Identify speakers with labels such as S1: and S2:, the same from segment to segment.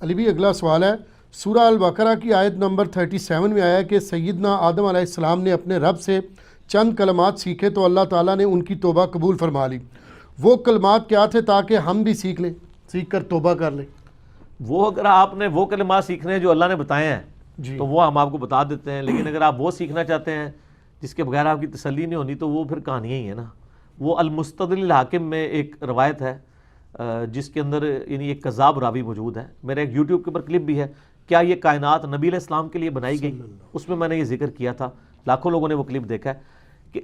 S1: علی بھی اگلا سوال ہے، سورہ البقرہ کی آیت نمبر 37 میں آیا ہے کہ سیدنا آدم علیہ السلام نے اپنے رب سے چند کلمات سیکھے تو اللہ تعالیٰ نے ان کی توبہ قبول فرما لی۔ وہ کلمات کیا تھے تاکہ ہم بھی سیکھ کر توبہ کر لیں؟
S2: وہ اگر آپ نے وہ کلمات سیکھنے ہیں جو اللہ نے بتائے ہیں تو وہ ہم آپ کو بتا دیتے ہیں، لیکن اگر آپ وہ سیکھنا چاہتے ہیں جس کے بغیر آپ کی تسلی نہیں ہونی تو وہ پھر کہانیاں ہی ہیں نا۔ وہ المستدل الحاکم میں ایک روایت ہے جس کے اندر یعنی ایک کذاب راوی موجود ہے، میرے ایک یوٹیوب کے اوپر کلپ بھی ہے، کیا یہ کائنات نبی علیہ السلام کے لیے بنائی گئی، اس میں میں نے یہ ذکر کیا تھا، لاکھوں لوگوں نے وہ کلپ دیکھا ہے کہ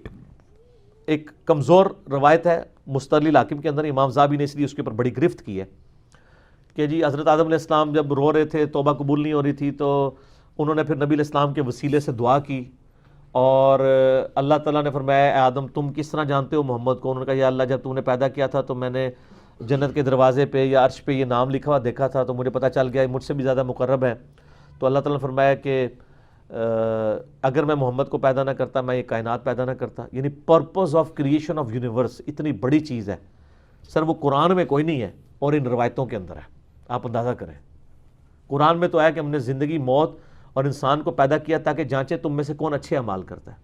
S2: ایک کمزور روایت ہے مستدل الحاکم کے اندر، امام زاہبی نے اس لیے اس کے اوپر بڑی گرفت کی ہے کہ جی حضرت آدم علیہ السلام جب رو رہے تھے، توبہ قبول نہیں ہو رہی تھی، تو انہوں نے پھر نبی علیہ السلام کے وسیلے سے دعا کی، اور اللہ تعالیٰ نے فرمایا اے آدم تم کس طرح جانتے ہو محمد کو؟ انہوں نے کہا یا اللہ جب تم نے پیدا کیا تھا تو میں نے جنت کے دروازے پہ یا عرش پہ یہ نام لکھا ہوا دیکھا تھا تو مجھے پتہ چل گیا مجھ سے بھی زیادہ مقرب ہے۔ تو اللہ تعالیٰ نے فرمایا کہ اگر میں محمد کو پیدا نہ کرتا میں یہ کائنات پیدا نہ کرتا۔ یعنی purpose of creation of universe اتنی بڑی چیز ہے سر، وہ قرآن میں کوئی نہیں ہے اور ان روایتوں کے اندر ہے، آپ اندازہ کریں۔ قرآن میں تو ہے کہ ہم نے زندگی، موت اور انسان کو پیدا کیا تاکہ جانچے تم میں سے کون اچھے اعمال کرتا ہے۔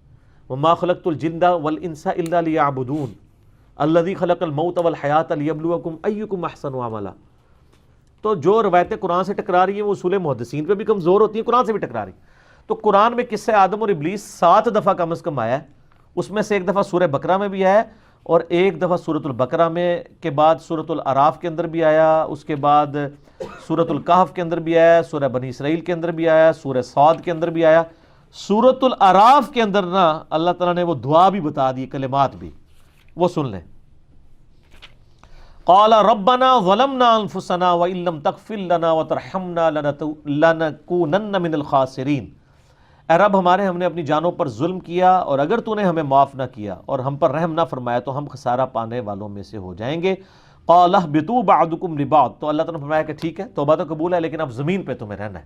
S2: وَمَا خَلَقْتُ الْجِنَّ وَالْإِنسَ إِلَّا لِيَعْبُدُونَ الَّذِي خَلَقَ الْمَوْتَ وَالْحَيَاةَ لِيَبْلُوَكُمْ أَيُّكُمْ أَحْسَنُ عَمَلًا۔ تو جو روایتیں قرآن سے ٹکرا رہی ہیں وہ اصول محدثین پہ بھی کمزور ہوتی ہیں، قرآن سے بھی ٹکرا رہی ہیں۔ تو قرآن میں قصہ آدم اور ابلیس 7 دفعہ کم از کم آیا ہے، اس میں سے ایک دفعہ سورہ بقرہ میں بھی آیا ہے اور ایک دفعہ سورۃ البقرہ میں کے بعد سورۃ الاعراف کے اندر بھی آیا، اس کے بعد سورۃ الکہف کے اندر بھی آیا، سورہ بنی اسرائیل کے اندر بھی آیا، سورہ صاد کے اندر بھی آیا۔ سورۃ الاعراف کے اندر نا اللہ تعالیٰ نے وہ دعا بھی بتا دی، کلمات بھی، وہ سن لیں۔ قال ربنا ظلمنا انفسنا وان لم تغفر لنا وترحمنا لنكونن من الخاسرین۔ اے رب ہمارے، ہم نے اپنی جانوں پر ظلم کیا اور اگر تو نے ہمیں معاف نہ کیا اور ہم پر رحم نہ فرمایا تو ہم خسارہ پانے والوں میں سے ہو جائیں گے۔ قال اهبطوا بعضكم لبعض، تو اللہ تعالیٰ نے فرمایا کہ ٹھیک ہے توبہ تو قبول ہے لیکن اب زمین پہ تمہیں رہنا ہے،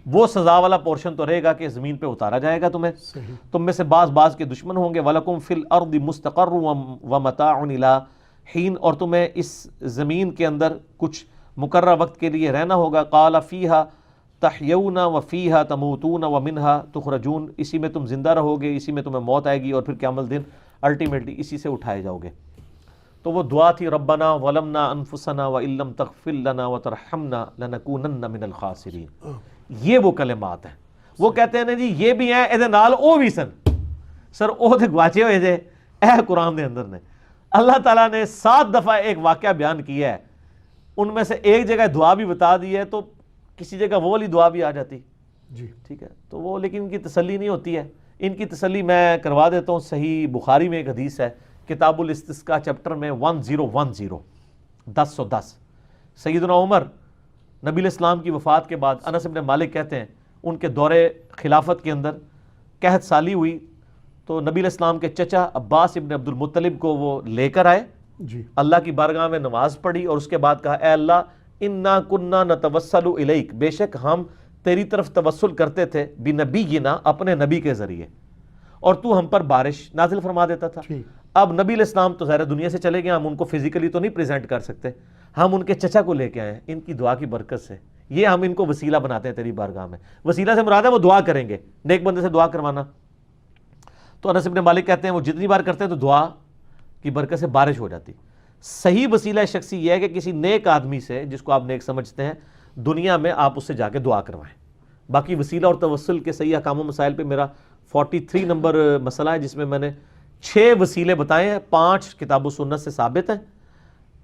S2: وہ سزا والا پورشن تو رہے گا کہ زمین پہ اتارا جائے گا تمہیں، تم میں سے بعض کے دشمن ہوں گے۔ وَلَكُمْ فِي الْأَرْضِ مُسْتَقَرٌّ وَمَتَاعٌ إِلَىٰ حین، اور تمہیں اس زمین کے اندر کچھ مقررہ وقت کے لیے رہنا ہوگا۔ قال فیہا تحیون وفیہا تموتون ومنہا تخرجون، اسی میں تم زندہ رہو گے، اسی میں تمہیں موت آئے گی اور پھر قیامت دن الٹیمیٹلی اسی سے اٹھائے جاؤ گے۔ تو وہ دعا تھی ربنا ظلمنا انفسنا وان لم تغفر لنا وترحمنا لنکونن من الخاسرین۔ یہ وہ کلمات ہیں، وہ کہتے ہیں نا جی یہ بھی ہیں ایدے نال او بھی سن سر، او تے گواچے ہوئے تھے اے قرآن دے اندر نے۔ اللہ تعالیٰ نے 7 دفعہ ایک واقعہ بیان کیا ہے، ان میں سے ایک جگہ دعا بھی بتا دی ہے، تو کسی جگہ وہ والی دعا بھی آ جاتی جی، ٹھیک ہے۔ تو وہ لیکن ان کی تسلی نہیں ہوتی ہے، ان کی تسلی میں کروا دیتا ہوں۔ صحیح بخاری میں ایک حدیث ہے، کتاب الاستسقاء چیپٹر میں 1010 1010، سیدنا عمر نبی علیہ السلام کی وفات کے بعد، انس بن مالک کہتے ہیں ان کے دور خلافت کے اندر قحط سالی ہوئی تو نبی علیہ السلام کے چچا عباس ابن عبد المطلب کو وہ لے کر آئے جی، اللہ کی بارگاہ میں نماز پڑھی اور اس کے بعد کہا اے اللہ انا کننا نتوسل الیک، بے شک ہم تیری طرف توسل کرتے تھے بنبینا، اپنے نبی کے ذریعے، اور تو ہم پر بارش نازل فرما دیتا تھا۔ اب نبی علیہ السلام تو ظاہر دنیا سے چلے گئے، ہم ان کو فزیکلی تو نہیں پریزنٹ کر سکتے، ہم ان کے چچا کو لے کے آئے ہیں ان کی دعا کی برکت سے، یہ ہم ان کو وسیلہ بناتے ہیں تیری بارگاہ میں۔ وسیلہ سے مراد ہے وہ دعا کریں گے، نیک بندے سے دعا کروانا۔ تو انس بن مالک کہتے ہیں وہ جتنی بار کرتے ہیں تو دعا کی برکت سے بارش ہو جاتی۔ صحیح وسیلہ شخصی یہ ہے کہ کسی نیک آدمی سے جس کو آپ نیک سمجھتے ہیں دنیا میں آپ اس سے جا کے دعا کروائیں۔ باقی وسیلہ اور توسل کے صحیح احکام و مسائل پہ میرا 43 نمبر مسئلہ ہے جس میں میں نے 6 وسیلے بتائے ہیں، 5 کتاب و سنت سے ثابت ہیں،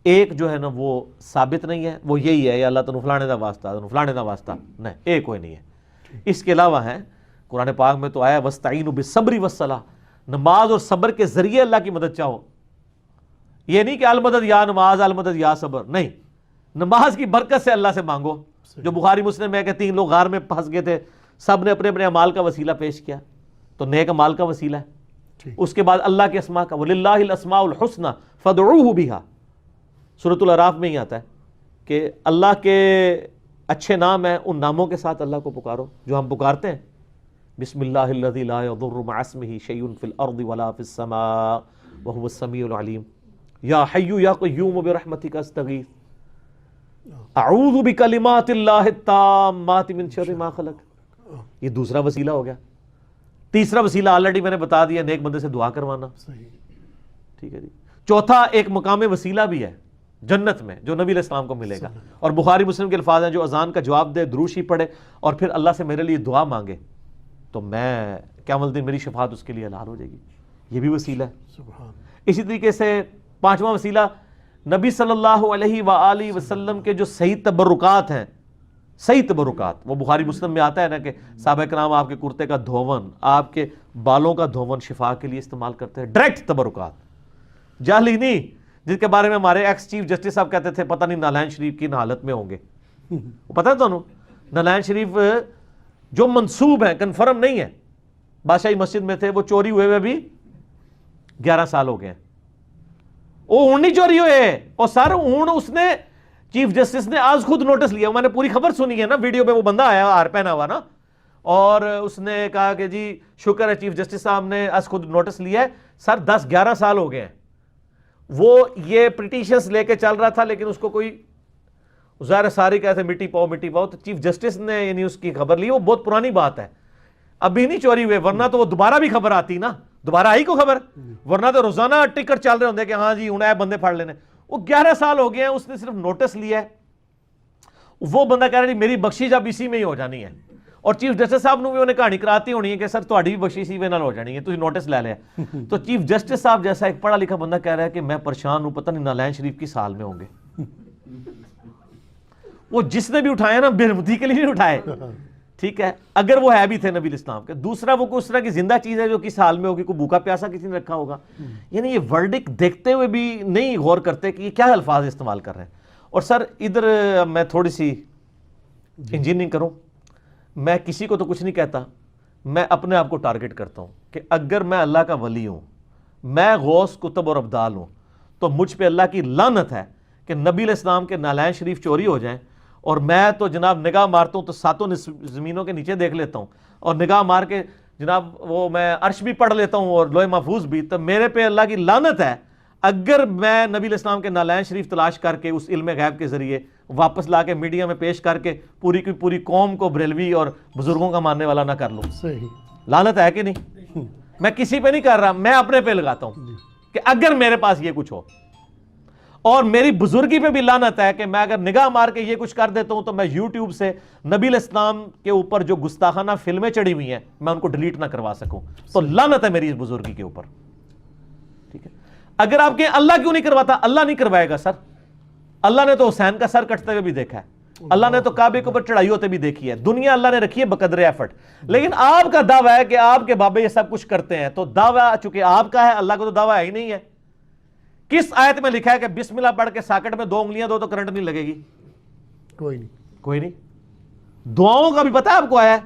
S2: ایک جو ہے نا وہ ثابت نہیں ہے، وہ یہی ہے یا اللہ تعالیٰ فلانے دا واسطہ فلانے دا واسطہ، نہیں ایک کوئی نہیں ہے۔ اس کے علاوہ ہیں قرآن پاک میں تو آیا وَاسْتَعِینُوا بِالصَّبْرِ وَالصَّلَاةِ، نماز اور صبر کے ذریعے اللہ کی مدد چاہو۔ یہ نہیں کہ المدد یا نماز المدد یا صبر، نہیں، نماز کی برکت سے اللہ سے مانگو۔ جو بخاری مسلم میں کہ 3 لوگ غار میں پھنس گئے تھے، سب نے اپنے اپنے اعمال کا وسیلہ پیش کیا، تو نیک اعمال کا وسیلہ ہے۔ اس کے بعد اللہ کے اسماء کا، وَلِلَّهِ الْأَسْمَاءُ الْحُسْنَى فَادْعُوهُ بِهَا، سورۃ الاعراف میں ہی آتا ہے کہ اللہ کے اچھے نام ہیں، ان ناموں کے ساتھ اللہ کو پکارو جو ہم پکارتے ہیں، بسم اللہ الذی لا یضر مع اسمہ شیء فی الارض ولا فی السماء وهو السمیع العلیم، یا حی یا قیوم برحمتک استغیث۔ اعوذ بکلمات اللہ التامات من شر ما خلق، یہ دوسرا وسیلہ ہو گیا. تیسرا وسیلہ آلریڈی میں نے بتا دیا، نیک بندے سے دعا کروانا.
S1: صحیح.
S2: ٹھیک ہے جی. چوتھا ایک مقام وسیلہ بھی ہے جنت میں جو نبی علیہ السلام کو ملے گا، اور بخاری مسلم کے الفاظ ہیں جو اذان کا جواب دے، دروشی پڑھے اور پھر اللہ سے میرے لیے دعا مانگے تو میں قیامت الدین میری شفاعت اس کے لیے حلال ہو جائے گی. یہ بھی وسیلہ ہے.
S1: سبحان.
S2: اسی طریقے سے پانچواں وسیلہ نبی صلی اللہ علیہ وآلہ وسلم کے جو صحیح تبرکات ہیں، صحیح تبرکات، وہ بخاری مسلم میں آتا ہے نا کہ صحابہ کرام آپ کے کرتے کا دھون، آپ کے بالوں کا دھون شفا کے لیے استعمال کرتے ہیں. ڈائریکٹ تبرکات، جعلی نہیں، جس کے بارے میں ہمارے ایکس چیف جسٹس صاحب کہتے تھے پتہ نہیں نالین شریف کی حالت میں ہوں گے. وہ پتہ ہے تمہیں نالین شریف جو منسوب ہیں کنفرم نہیں ہے، بادشاہی مسجد میں تھے، وہ چوری ہوئے بھی 11 سال ہو گئے ہیں. وہ اون نہیں چوری ہوئے، اور سر اون اس نے چیف جسٹس نے آج خود نوٹس لیا. میں نے پوری خبر سنی ہے نا، ویڈیو پہ وہ بندہ آیا ہار پہنا ہوا نا، اور اس نے کہا کہ جی شکر ہے چیف جسٹس صاحب نے آج خود نوٹس لیا ہے. سر 10-11 سال ہو گئے ہیں. وہ یہ پٹیشنز لے کے چل رہا تھا، لیکن اس کو کوئی ظاہر ساری کہتے ہیں مٹی پاؤ مٹی پاؤ، تو چیف جسٹس نے یعنی اس کی خبر لی. وہ بہت پرانی بات ہے، ابھی نہیں چوری ہوئے، ورنہ تو وہ دوبارہ بھی خبر آتی نا، دوبارہ آئی کو خبر، ورنہ تو روزانہ ٹکٹ چل رہے ہوندے کہ ہاں جی انہیں بندے پھاڑ لینے. وہ 11 سال ہو گئے ہیں، اس نے صرف نوٹس لیا ہے. وہ بندہ کہہ رہا ہے میری بخشش اب اسی میں ہی ہو جانی ہے، اور چیف جسٹس صاحب نے بھی انہیں کہانی کراتی ہونی ہے کہ سر تہاڈی بھی بخشش اسی میں ہو جانی ہے، تسی نوٹس لے لیا. تو چیف جسٹس صاحب جیسا ایک پڑھا لکھا بندہ کہہ رہا ہے کہ میں پریشان ہوں، پتہ نہیں نالین شریف کی سال میں ہوں گے. وہ جس نے بھی اٹھایا نا بےرحمتی کے لیے نہیں اٹھائے، ٹھیک ہے، اگر وہ ہے بھی تھے نبی الاسلام کے. دوسرا وہ کوئی اس طرح کی زندہ چیز ہے جو کس حال میں ہوگی، کوئی بھوکا پیاسا کسی نے رکھا ہوگا. یعنی یہ ورڈک دیکھتے ہوئے بھی نہیں غور کرتے کہ یہ کیا الفاظ استعمال کر رہے ہیں. اور سر ادھر میں تھوڑی سی انجینئرنگ کروں، میں کسی کو تو کچھ نہیں کہتا، میں اپنے آپ کو ٹارگٹ کرتا ہوں کہ اگر میں اللہ کا ولی ہوں، میں غوث کتب اور ابدال ہوں، تو مجھ پہ اللہ کی لعنت ہے کہ نبی علیہ السلام کے نالین شریف چوری ہو جائیں، اور میں تو جناب نگاہ مارتا ہوں تو ساتوں زمینوں کے نیچے دیکھ لیتا ہوں، اور نگاہ مار کے جناب وہ میں عرش بھی پڑھ لیتا ہوں اور لوح محفوظ بھی. تو میرے پہ اللہ کی لعنت ہے اگر میں نبی علیہ السلام کے نالین شریف تلاش کر کے اس علم غیب کے ذریعے واپس لا کے میڈیا میں پیش کر کے پوری کی پوری قوم کو بریلوی اور بزرگوں کا ماننے والا نہ کر لوں.
S1: صحیح.
S2: لعنت ہے کہ نہیں؟ میں کسی پہ نہیں کر رہا، میں اپنے پہ لگاتا ہوں کہ اگر میرے پاس یہ کچھ ہو. اور میری بزرگی پہ بھی لعنت ہے کہ میں اگر نگاہ مار کے یہ کچھ کر دیتا ہوں تو میں یوٹیوب سے نبی علیہ السلام کے اوپر جو گستاخانہ فلمیں چڑھی ہوئی ہیں میں ان کو ڈیلیٹ نہ کروا سکوں. تو لعنت ہے میری اس بزرگی کے اوپر. ٹھیک ہے، اگر آپ کہیں اللہ کیوں نہیں کرواتا، اللہ نہیں کروائے گا سر. اللہ نے تو حسین کا سر کٹتے ہوئے بھی دیکھا ہے، اللہ نے تو کعبے کے اوپر چڑھائی ہوتے بھی دیکھی ہے. دنیا اللہ نے رکھی ہے بقدر ایفرٹ. لیکن آپ کا دعویٰ ہے کہ آپ کے بابے یہ سب کچھ کرتے ہیں، تو دعویٰ چونکہ آپ کا ہے، اللہ کو تو دعویٰ ہے ہی نہیں ہے. کس آیت میں لکھا ہے کہ بسم اللہ پڑھ کے ساکٹ میں 2 انگلیاں دو تو کرنٹ نہیں لگے گی؟
S1: کوئی نہیں.
S2: کوئی نہیں. دعاؤں کا بھی پتہ ہے آپ کو ہے،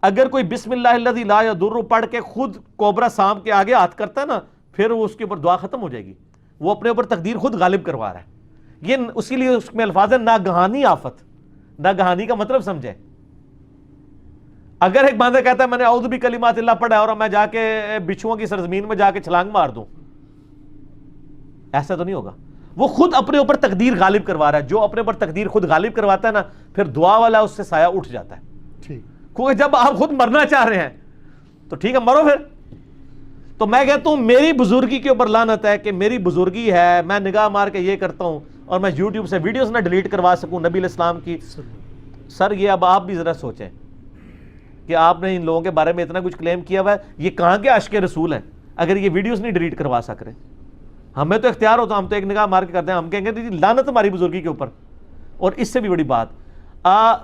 S2: اگر کوئی بسم اللہ الذی لا یضر پڑھ کے خود کوبرا سانپ کے آگے ہاتھ کرتا ہے نا، پھر وہ اس کے اوپر دعا ختم ہو جائے گی. وہ اپنے اوپر تقدیر خود غالب کروا رہا ہے. یہ اسی لیے اس میں الفاظ ہے ناگہانی آفت. ناگہانی کا مطلب سمجھے. اگر ایک بندہ کہتا ہے میں نے اعوذ بکلمات اللہ پڑھا ہے اور میں جا کے بچھوؤں کی سرزمین میں جا کے چھلانگ مار دوں، ایسا تو نہیں ہوگا. وہ خود اپنے اوپر تقدیر غالب کروا رہا ہے. جو اپنے اوپر تقدیر خود غالب کرواتا ہے نا، پھر دعا والا اس سے سایہ اٹھ جاتا ہے. کیونکہ جب آپ خود مرنا چاہ رہے ہیں تو ٹھیک ہے مرو پھر. تو میں کہتا ہوں میری بزرگی کے اوپر لعنت ہے کہ میری بزرگی ہے، میں نگاہ مار کے یہ کرتا ہوں اور میں یوٹیوب سے ویڈیوز نہ ڈیلیٹ کروا سکوں نبی علیہ السلام کی. سر یہ اب آپ بھی ذرا سوچیں کہ آپ نے ان لوگوں کے بارے میں اتنا کچھ کلیم کیا ہوا ہے، یہ کہاں کے عاشق رسول ہیں اگر یہ ویڈیوز نہیں ڈیلیٹ کروا سک رہے؟ ہمیں تو اختیار ہوتا، ہم تو ایک نگاہ مار کے کرتے ہیں، ہم کہیں گے جی لعنت ہماری بزرگی کے اوپر. اور اس سے بھی بڑی بات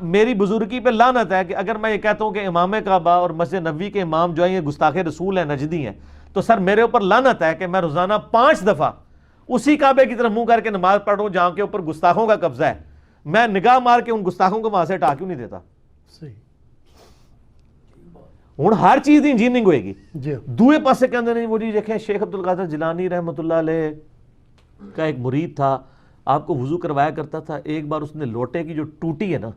S2: میری بزرگی پہ لعنت ہے کہ اگر میں یہ کہتا ہوں کہ امام کعبہ اور مسجد نبوی کے امام جو ہیں یہ گستاخ رسول ہیں، نجدی ہیں، تو سر میرے اوپر لعنت ہے کہ میں روزانہ 5 دفعہ اسی کعبے کی طرف منہ کر کے نماز پڑھ رہا ہوں جہاں کے اوپر گستاخوں کا قبضہ ہے. میں نگاہ مار کے ان گستاخوں کو وہاں سے ہٹا کیوں نہیں دیتا؟ ہوں ہر چیز دی انجینئرنگ ہوئے گی. دوئے پاسے کے اندر نہیں وہ جی دیکھیں شیخ عبد القادر جیلانی رحمۃ اللہ علیہ کا ایک مرید تھا، آپ کو وضو کروایا کرتا تھا. ایک بار اس نے لوٹے کی جو ٹوٹی ہے نا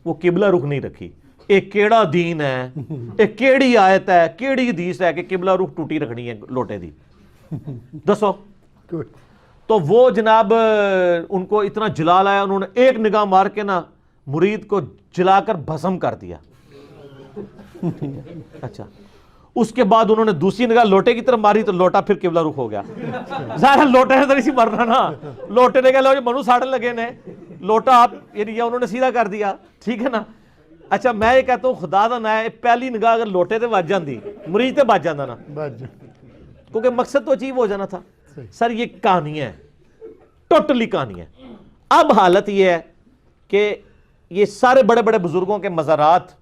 S2: وہ قبلہ رخ نہیں رکھی. ایک کیڑا دین ہے، ایک کیڑی آیت ہے، کیڑی حدیث ہے کہ قبلہ رخ ٹوٹی رکھنی ہے لوٹے دی؟ دسو. تو وہ جناب ان کو اتنا جلال آیا, انہوں نے ایک نگاہ مار کے نا مرید کو جلا کر بھسم کر دیا. اچھا, اس کے بعد انہوں نے دوسری نگاہ لوٹے کی طرف ماری تو لوٹا پھر قبلہ رخ ہو گیا. ظاہر لوٹے نے تو نہیں سی مرنا نا, لوٹے نے کہا منو ساڑھے لگے نے, لوٹا آپ یعنی انہوں نے سیدھا کر دیا, ٹھیک ہے نا. اچھا میں یہ کہتا ہوں خدا دا نا ہے, پہلی نگاہ اگر لوٹے تے بچ جاندی مرید تے بچ جاندہ نا, کیونکہ مقصد تو اچیو ہو جانا تھا. سر یہ کہانی ہے, ٹوٹلی کہانی ہے. اب حالت یہ ہے کہ یہ سارے بڑے بڑے بزرگوں کے مزارات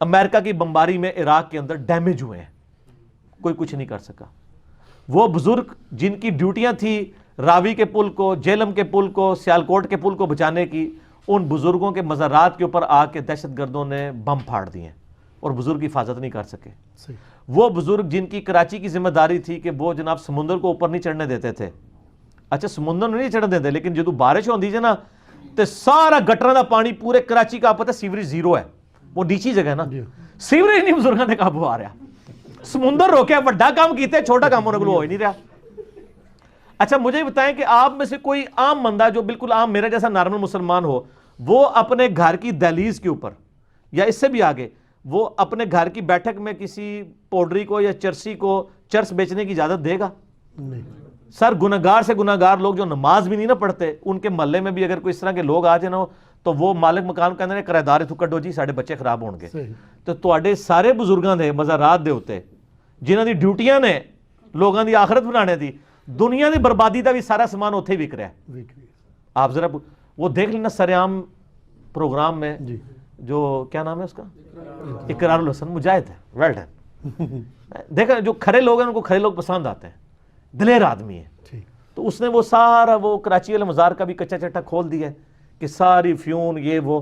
S2: امریکہ کی بمباری میں عراق کے اندر ڈیمیج ہوئے ہیں, کوئی کچھ نہیں کر سکا. وہ بزرگ جن کی ڈیوٹیاں تھی راوی کے پل کو, جیلم کے پل کو, سیالکوٹ کے پل کو بچانے کی, ان بزرگوں کے مزارات کے اوپر آ کے دہشت گردوں نے بم پھاڑ دیے اور بزرگ حفاظت نہیں کر سکے. وہ بزرگ جن کی کراچی کی ذمہ داری تھی کہ وہ جناب سمندر کو اوپر نہیں چڑھنے دیتے تھے. اچھا سمندر نہیں چڑھنے دیتے, لیکن جدو بارش ہوندی جے نا تے سارا گٹراں دا پانی پورے کراچی کا پتہ سیوریج زیرو ہے, وہ نیچی جگہ ہے نا, سیوریج نہیں بزرگاں نے قابو آ رہا. سمندر روکیا, بڑا کام کیتے, چھوٹا کام ہونے کو ہو ہی نہیں رہا. اچھا مجھے بتائیں کہ آپ میں سے کوئی عام بندہ جو بالکل عام میرا جیسا نارمل مسلمان ہو, وہ اپنے گھر کی دہلیز کے اوپر یا اس سے بھی آگے وہ اپنے گھر کی بیٹھک میں کسی پوڈری کو یا چرسی کو چرس بیچنے کی اجازت دے گا؟ نہیں. سر گناہگار سے گناہگار لوگ جو نماز بھی نہیں نہ پڑھتے, ان کے محلے میں بھی اگر کوئی اس طرح کے لوگ آ جائیں نا تو وہ مالک مکان کہندے نے کرایہ دار اتھوں کڈو جی ساڈے بچے خراب ہون گے. تو تواڈے سارے بزرگاں دے مزارات دے اوتے جنہاں دی ڈیوٹیاں نے لوگاں دی آخرت بنانے دی, دنیا دی بربادی دا بھی سارا سامان اوتھے ہی وک رہا ہے. آپ ذرا وہ دیکھ لینا سریام پروگرام میں جو کیا نام ہے اس کا, اقرار الحسن مجاہد ہے, ویل ڈن. دیکھا جو کھڑے لوگ ہیں ان کو کھڑے لوگ پسند آتے ہیں, دلیر آدمی ہے. تو اس نے وہ سارا وہ کراچی والے مزار کا بھی کچا چٹا کھول دیا ہے کہ ساری فیون یہ وہ.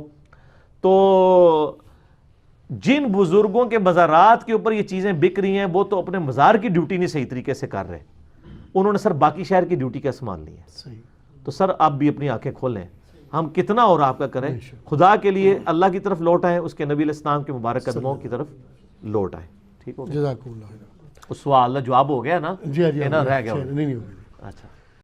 S2: تو جن بزرگوں کے مزارات کے اوپر یہ چیزیں بک رہی ہیں وہ تو اپنے مزار کی ڈیوٹی نہیں صحیح طریقے سے کر رہے, انہوں نے سر باقی شہر کی ڈیوٹی کا سنبھال لی ہے. تو سر آپ بھی اپنی آنکھیں کھولیں, ہم کتنا اور آپ کا کریں, خدا کے لیے اللہ کی طرف لوٹ آئیں, اس کے نبی علیہ السلام کے مبارک قدموں کی طرف لوٹ آئیں. ٹھیک ہو گیا,
S1: جزاک اللہ.
S2: اس سوال جواب ہو گیا نا,
S1: جی
S2: رہ گیا.
S1: نہیں.
S2: اچھا